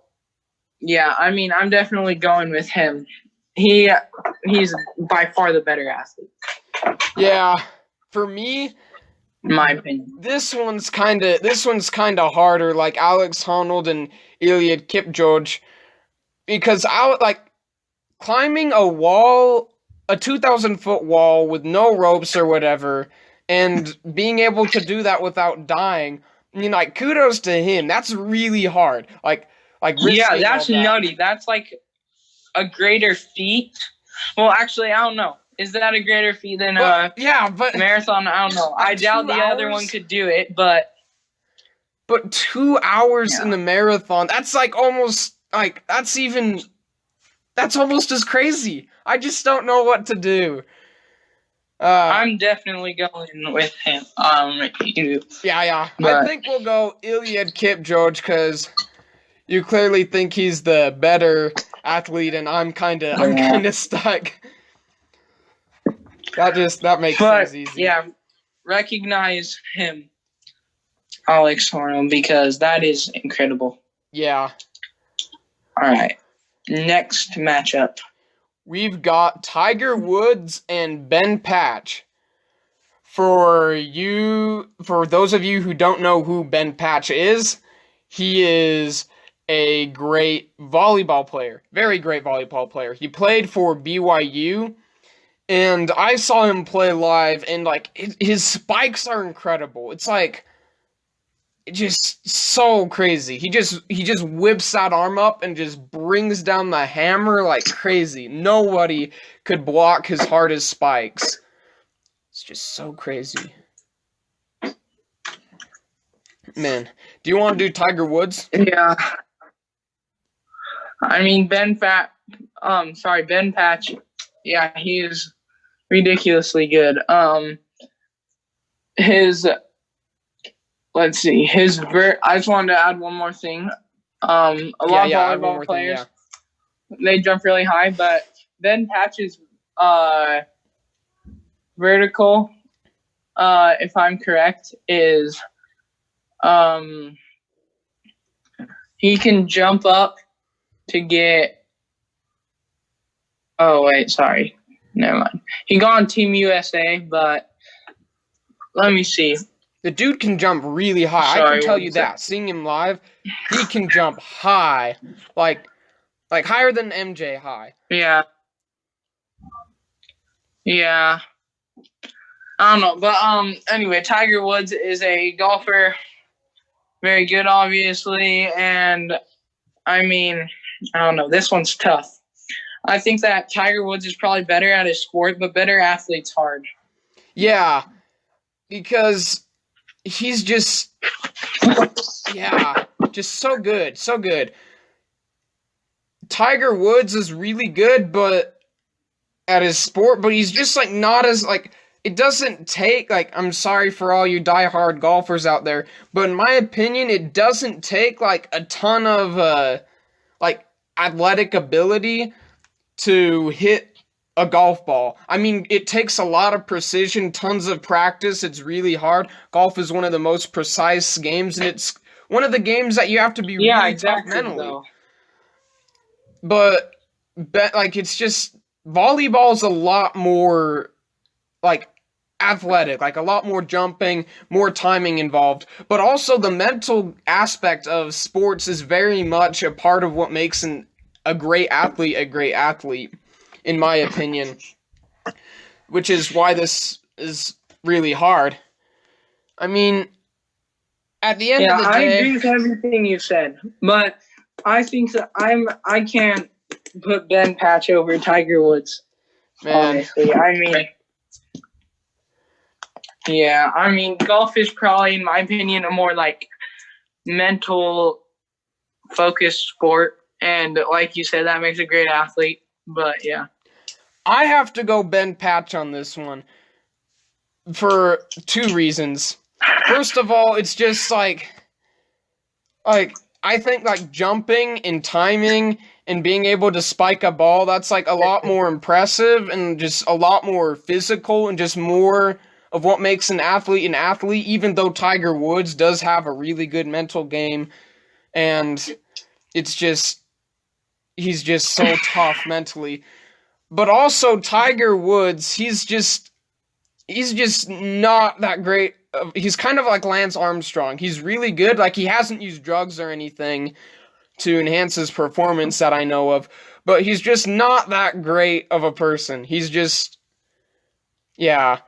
yeah, I mean, I'm definitely going with him. he's by far the better athlete. Yeah, for me, in my opinion. This one's kind of harder, like Alex Honnold and Eliud Kipchoge, because climbing a wall, a 2,000-foot wall with no ropes or whatever, and being able to do that without dying. I mean, like, kudos to him. That's really hard. Like Yeah, risking that's all that. nutty. That's like a greater feat. Well, actually, I don't know. Is that a greater feat than but marathon? I don't know. I doubt the other one could do it, but 2 hours in the marathon, that's like almost like that's almost as crazy. I just don't know what to do. I'm definitely going with him. Yeah. I think we'll go Eliud Kipchoge because you clearly think he's the better athlete, and I'm kind of stuck. That makes things easy. Yeah, recognize him, Alex Honnold, because that is incredible. Yeah. All right. Next matchup. We've got Tiger Woods and Ben Patch. For those of you who don't know who Ben Patch is, he is a great volleyball player. Very great volleyball player. He played for BYU, and I saw him play live, and like his spikes are incredible. It's like just so crazy. He just whips that arm up and just brings down the hammer like crazy. Nobody could block his hardest spikes. It's just so crazy. Man, do you want to do Tiger Woods? Yeah. I mean, Ben Patch. Yeah, he's ridiculously good. Let's see. I just wanted to add one more thing. A lot of volleyball players, they jump really high, but Ben Patch's vertical, if I'm correct, is he can jump up to get. Oh wait, sorry, never mind. He got on Team USA, but let me see. The dude can jump really high. Sorry, I can tell you that. Seeing him live, he can jump high, like higher than MJ high. Yeah. I don't know, but anyway, Tiger Woods is a golfer, very good, obviously, and I mean, I don't know, this one's tough. I think that Tiger Woods is probably better at his sport, but better athlete's hard. Yeah, because he's just so good. Tiger Woods is really good, but at his sport, but he's just like not as like. It doesn't take, like, I'm sorry for all you diehard golfers out there, but in my opinion, it doesn't take, like, a ton of, like, athletic ability to hit a golf ball. I mean, it takes a lot of precision, tons of practice, it's really hard. Golf is one of the most precise games, and it's one of the games that you have to be really tough mentally. Though. But, like, it's just, volleyball's a lot more, like, athletic, like a lot more jumping, more timing involved. But also the mental aspect of sports is very much a part of what makes a great athlete, in my opinion. Which is why this is really hard. I mean, at the end of the day... I agree with everything you said, but I think that I can't put Ben Patch over Tiger Woods. Man. Honestly, I mean... Yeah, I mean, golf is probably, in my opinion, a more, like, mental-focused sport. And like you said, that makes a great athlete. But, yeah. I have to go Ben Patch on this one for two reasons. First of all, it's just, like, I think, like, jumping and timing and being able to spike a ball, that's, like, a lot more impressive and just a lot more physical and just more... of what makes an athlete, even though Tiger Woods does have a really good mental game, and he's just so tough mentally. But also Tiger Woods, he's just not that great. He's kind of like Lance Armstrong. He's really good. Like, he hasn't used drugs or anything to enhance his performance that I know of, but he's just not that great of a person. He's just, yeah.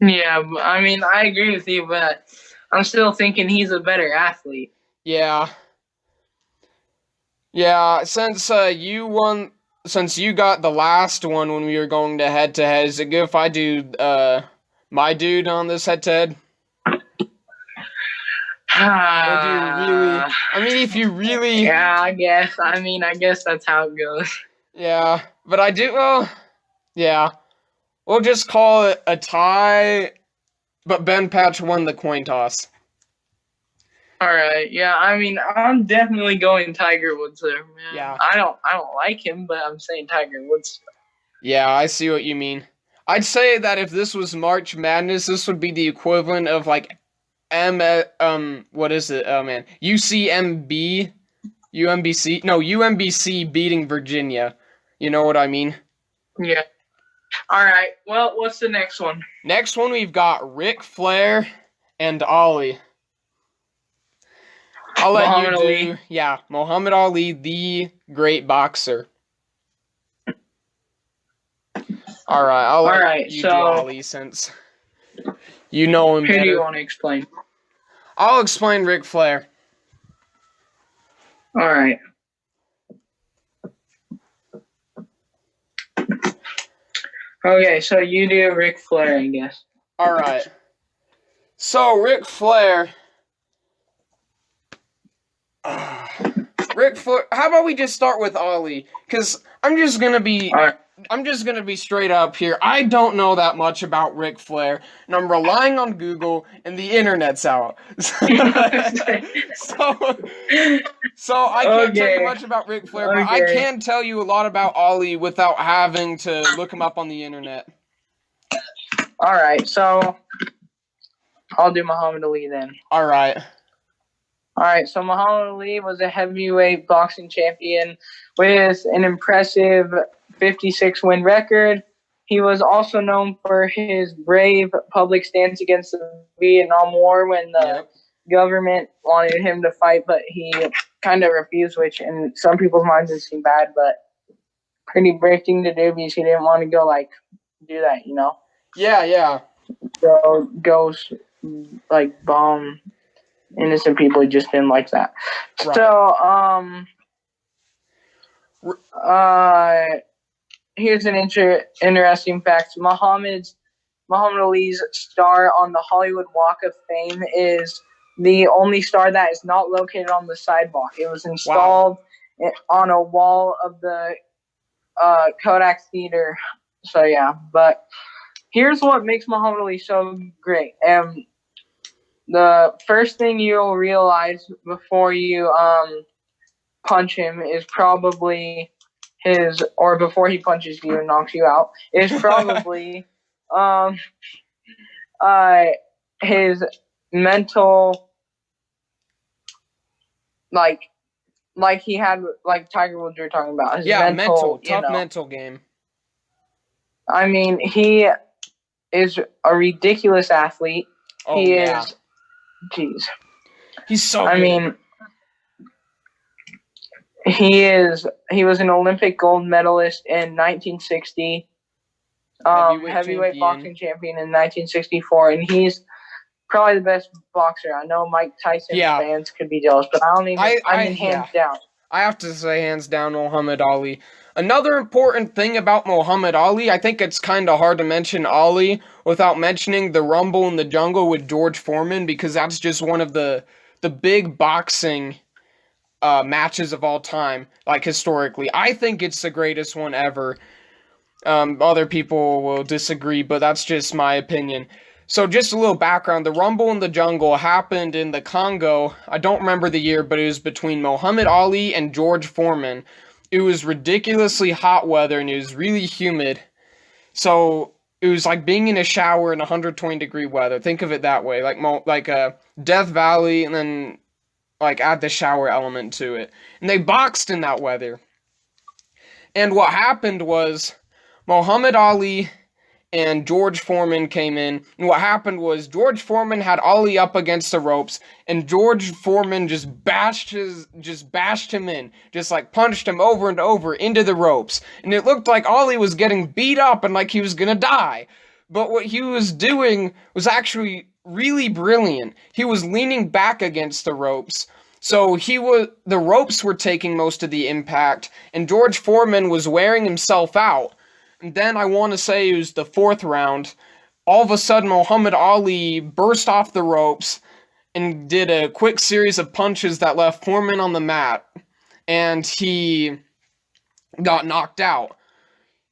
Yeah, I mean, I agree with you, but I'm still thinking he's a better athlete. Yeah. Yeah, since you got the last one when we were going to head, is it good if I do my dude on this head? Or do you really? I mean, if you really. Yeah, I guess. I mean, I guess that's how it goes. Yeah, but I do. Well, yeah. We'll just call it a tie. But Ben Patch won the coin toss. All right. Yeah, I mean, I'm definitely going Tiger Woods there, man. Yeah. I don't like him, but I'm saying Tiger Woods. Yeah, I see what you mean. I'd say that if this was March Madness, this would be the equivalent of like what is it? Oh man, UMBC beating Virginia. You know what I mean? Yeah. All right. Well, what's the next one? Next one we've got Ric Flair and Ali. I'll let Muhammad you do. Ali. Yeah, Muhammad Ali, the great boxer. All right, I'll let you do Ali since you know him better. Who do you want to explain? I'll explain Ric Flair. All right. Okay, so you do Ric Flair, I guess. All right. So Ric Flair. Ric Flair. How about we just start with Ali? Because I'm just gonna be straight up here. I don't know that much about Ric Flair, and I'm relying on Google, and the internet's out. So I can't tell you much about Ric Flair, but I can tell you a lot about Ali without having to look him up on the internet. All right, so I'll do Muhammad Ali then. All right. All right, so Muhammad Ali was a heavyweight boxing champion with an impressive 56-win record. He was also known for his brave public stance against the Vietnam War when the government wanted him to fight, but he kind of refused, which in some people's minds it seemed bad, but pretty brave thing to do because he didn't want to go, like, do that, you know? Yeah. Go like, bomb innocent people. He just didn't like that. Right. So, here's an interesting fact. Muhammad Ali's star on the Hollywood Walk of Fame is the only star that is not located on the sidewalk. It was installed on a wall of the Kodak Theater. So, yeah. But here's what makes Muhammad Ali so great. The first thing you'll realize before you punch him is probably or before he punches you and knocks you out, is probably his mental, like he had, like Tiger Woods we were talking about. His mental game. I mean, he is a ridiculous athlete. He is. Jeez. He's so good. I mean, he was an Olympic gold medalist in 1960, heavyweight boxing champion in 1964, and he's probably the best boxer. I know Mike Tyson fans could be jealous, but I mean hands down. I have to say hands down Muhammad Ali. Another important thing about Muhammad Ali, I think it's kind of hard to mention Ali without mentioning the Rumble in the Jungle with George Foreman, because that's just one of the big boxing matches of all time, like historically. I think it's the greatest one ever. Other people will disagree, but that's just my opinion. So just a little background. The Rumble in the Jungle happened in the Congo. I don't remember the year, but it was between Muhammad Ali and George Foreman. It was ridiculously hot weather, and it was really humid. So it was like being in a shower in 120-degree weather. Think of it that way. Like Death Valley, and then like add the shower element to it. And they boxed in that weather. And what happened was Muhammad Ali and George Foreman came in, and what happened was George Foreman had Ali up against the ropes, and George Foreman just bashed him in, just like punched him over and over into the ropes, and it looked like Ali was getting beat up and like he was gonna die. But what he was doing was actually really brilliant. He was leaning back against the ropes, so the ropes were taking most of the impact, and George Foreman was wearing himself out. And then I want to say it was the fourth round. All of a sudden, Muhammad Ali burst off the ropes and did a quick series of punches that left Foreman on the mat. And he got knocked out.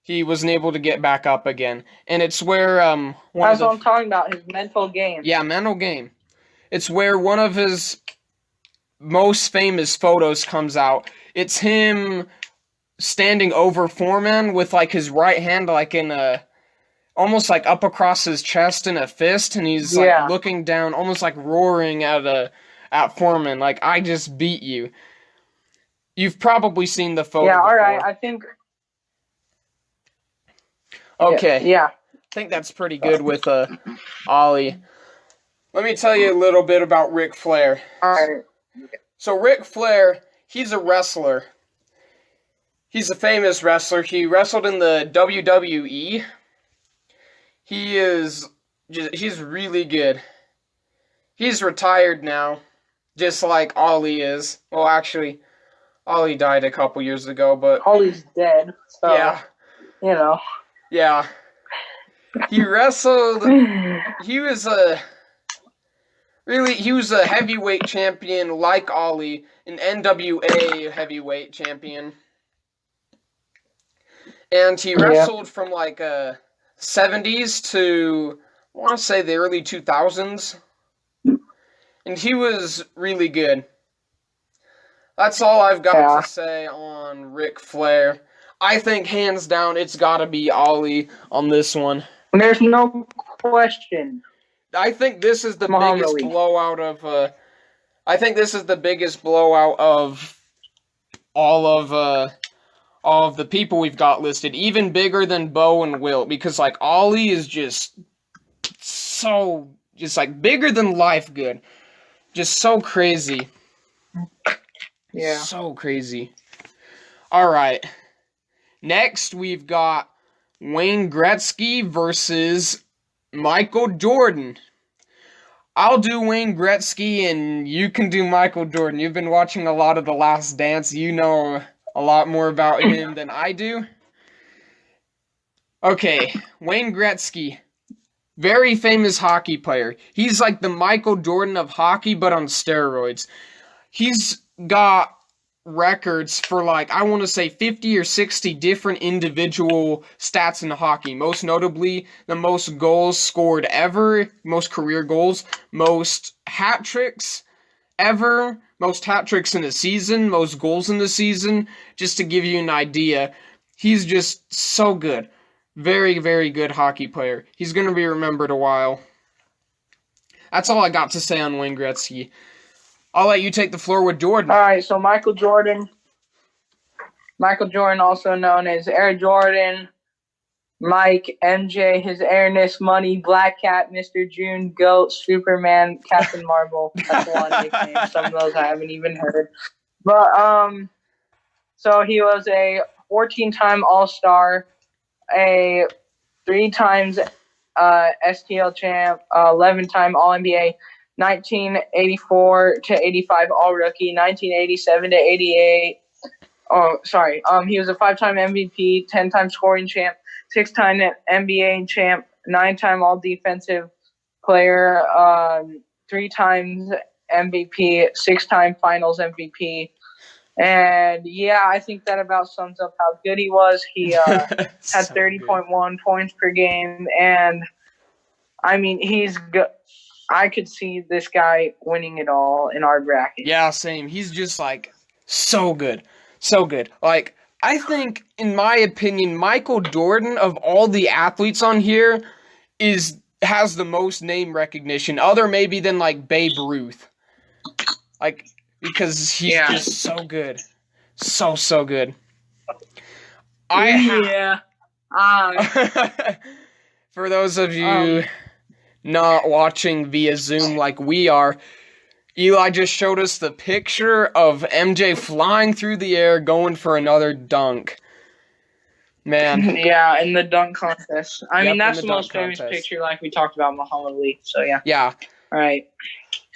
He wasn't able to get back up again. And it's where That's what I'm talking about, his mental game. Yeah, mental game. It's where one of his most famous photos comes out. It's him standing over Foreman with like his right hand like in a almost like up across his chest in a fist, and he's like looking down, almost like roaring at Foreman, like, I just beat you. You've probably seen the photo before. Alright, I think okay. Yeah. I think that's pretty good with Ali. Let me tell you a little bit about Ric Flair. Alright. So Ric Flair, he's a wrestler. He's a famous wrestler. He wrestled in the WWE. He's really good. He's retired now, just like Ali is. Well, actually, Ali died a couple years ago, but Ali's dead. So, yeah. You know. Yeah. He wrestled. He was a heavyweight champion like Ali, an NWA heavyweight champion. And he wrestled from like 70s to, I want to say, the early 2000s. And he was really good. That's all I've got to say on Ric Flair. I think, hands down, it's got to be Ali on this one. There's no question. I think this is the biggest blowout of... I think this is the biggest blowout of all of the people we've got listed, even bigger than Bo and Wilt, because like Ali is just like bigger than life good. Just so crazy. Yeah. So crazy. Alright. Next we've got Wayne Gretzky versus Michael Jordan. I'll do Wayne Gretzky and you can do Michael Jordan. You've been watching a lot of The Last Dance. You know a lot more about him than I do. Okay, Wayne Gretzky. Very famous hockey player. He's like the Michael Jordan of hockey, but on steroids. He's got records for like, I want to say 50 or 60 different individual stats in hockey. Most notably, the most goals scored ever, most career goals, most hat tricks ever, most hat tricks in a season, most goals in the season, just to give you an idea. He's just so good. Very, very good hockey player. He's going to be remembered a while. That's all I got to say on Wayne Gretzky. I'll let you take the floor with Jordan. All right, so Michael Jordan, also known as Air Jordan, Mike, MJ, His Airness, Money, Black Cat, Mr. June, Goat, Superman, Captain Marvel. That's one nickname. Some of those I haven't even heard. But so he was a 14-time All-Star, a 3 times STL champ, 11-time All-NBA, 1984 to 85 All-Rookie, 1987 to 88. He was a 5-time MVP, 10-time scoring champ, 6-time NBA champ, 9-time All-Defensive player, 3 times MVP, 6-time Finals MVP. And yeah, I think that about sums up how good he was. He had 30.1 points per game, and I mean, he's good. I could see this guy winning it all in our bracket. Yeah, same. He's just like so good. So good. Like, I think, in my opinion, Michael Jordan, of all the athletes on here, has the most name recognition, other maybe than like Babe Ruth. Like, because he's just so good. So good. Yeah. For those of you not watching via Zoom like we are, Eli just showed us the picture of MJ flying through the air going for another dunk. Man. Yeah, in the dunk contest. I mean, in that's the the dunk most famous contest. picture, like we talked about Muhammad Ali. So, yeah. Yeah. All right.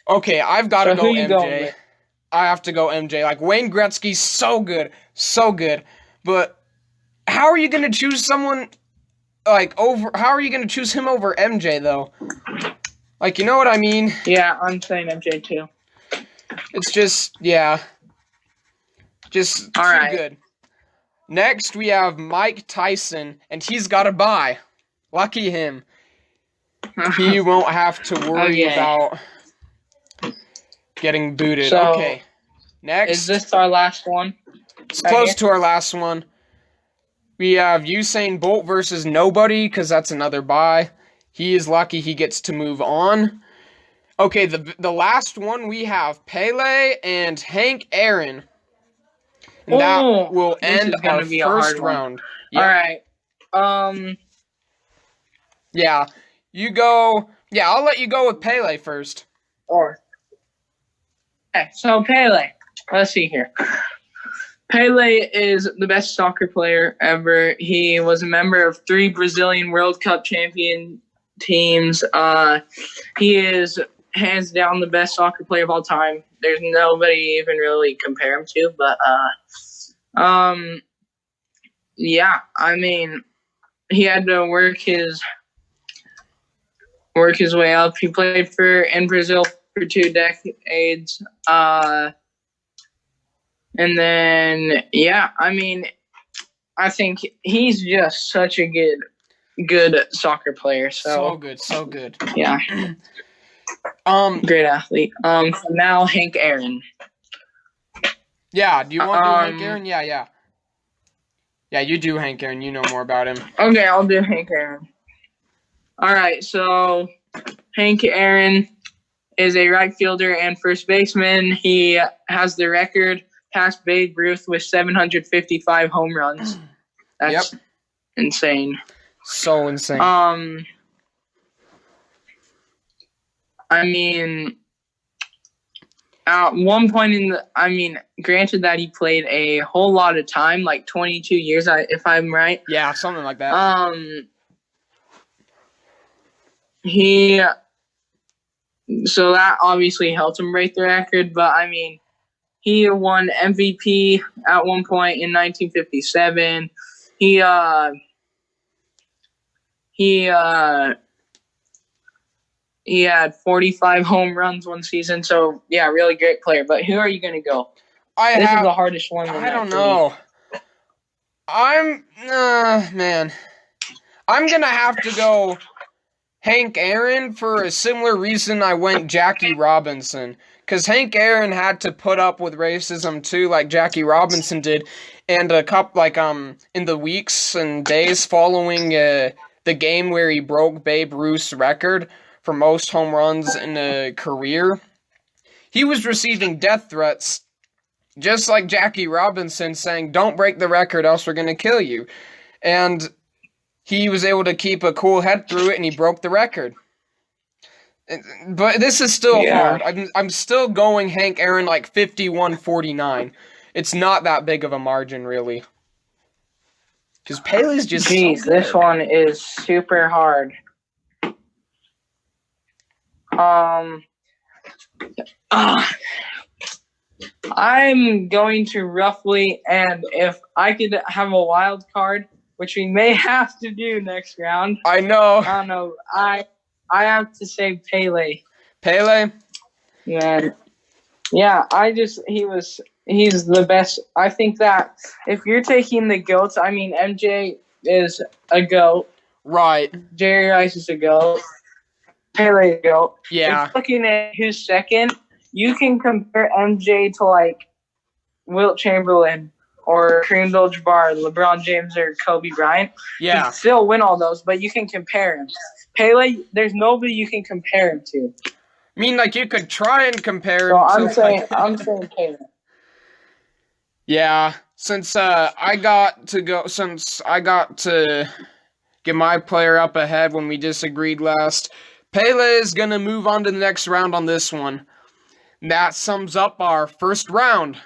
Okay, I've got to So go who you going MJ. with? I have to go MJ. Like, Wayne Gretzky's so good. But how are you going to choose someone, like, over... How are you going to choose him over MJ, though? Like, you know what I mean? Yeah, I'm saying MJ, too. It's just, yeah. Just All too right. good. Next, we have Mike Tyson, and he's got a bye. Lucky him. He won't have to worry about getting booted. So, okay. Next. Is this our last one? It's close to our last one. We have Usain Bolt versus nobody, because that's another bye. He is lucky he gets to move on. Okay, the last one we have Pele and Hank Aaron. And that will end our first round. Yep. Alright. Yeah. You go. Yeah, I'll let you go with Pele first. Okay, so Pele. Let's see here. Pele is the best soccer player ever. He was a member of 3 Brazilian World Cup champion teams. He is hands down the best soccer player of all time. There's nobody even really compare him to, but yeah, I mean, he had to work his way up. He played in Brazil for 2 decades. And then, yeah, I mean, I think he's just such a good soccer player. So good. Yeah. Great athlete. So now Hank Aaron. Yeah, do you want to do Hank Aaron? Yeah. Yeah, you do Hank Aaron. You know more about him. Okay, I'll do Hank Aaron. All right, so Hank Aaron is a right fielder and first baseman. He has the record past Babe Ruth with 755 home runs. That's insane. So insane. I mean, at one point granted that he played a whole lot of time, like 22 years, if I'm right. Yeah, something like that. So that obviously helped him break the record, but I mean, he won MVP at one point in 1957. He had 45 home runs one season. So yeah, really great player. But who are you going to go? This is the hardest one. I don't know. I'm gonna have to go Hank Aaron for a similar reason I went Jackie Robinson. Because Hank Aaron had to put up with racism too, like Jackie Robinson did, and in the weeks and days following the game where he broke Babe Ruth's record for most home runs in a career, he was receiving death threats, just like Jackie Robinson, saying, "Don't break the record, else we're gonna kill you." And he was able to keep a cool head through it, and he broke the record. But this is still hard. I'm still going Hank Aaron like 51-49. It's not that big of a margin, really. Because Pele's just so good. This one is super hard. I'm going to roughly, and if I could have a wild card, which we may have to do next round. I know. I don't know. I have to say Pele. Pele? Man. Yeah, he's the best. I think that if you're taking the GOATs, I mean, MJ is a GOAT. Right. Jerry Rice is a GOAT. Pele is a GOAT. Yeah. If looking at who's second, you can compare MJ to like Wilt Chamberlain or Kareem Abdul-Jabbar, LeBron James, or Kobe Bryant. Yeah. He'd still win all those, but you can compare him. Pele, there's nobody you can compare him to. I mean, like, you could try and compare him I'm saying Pele. Pele. Yeah. since I got to get my player up ahead when we disagreed last, Pele is going to move on to the next round on this one. That sums up our first round.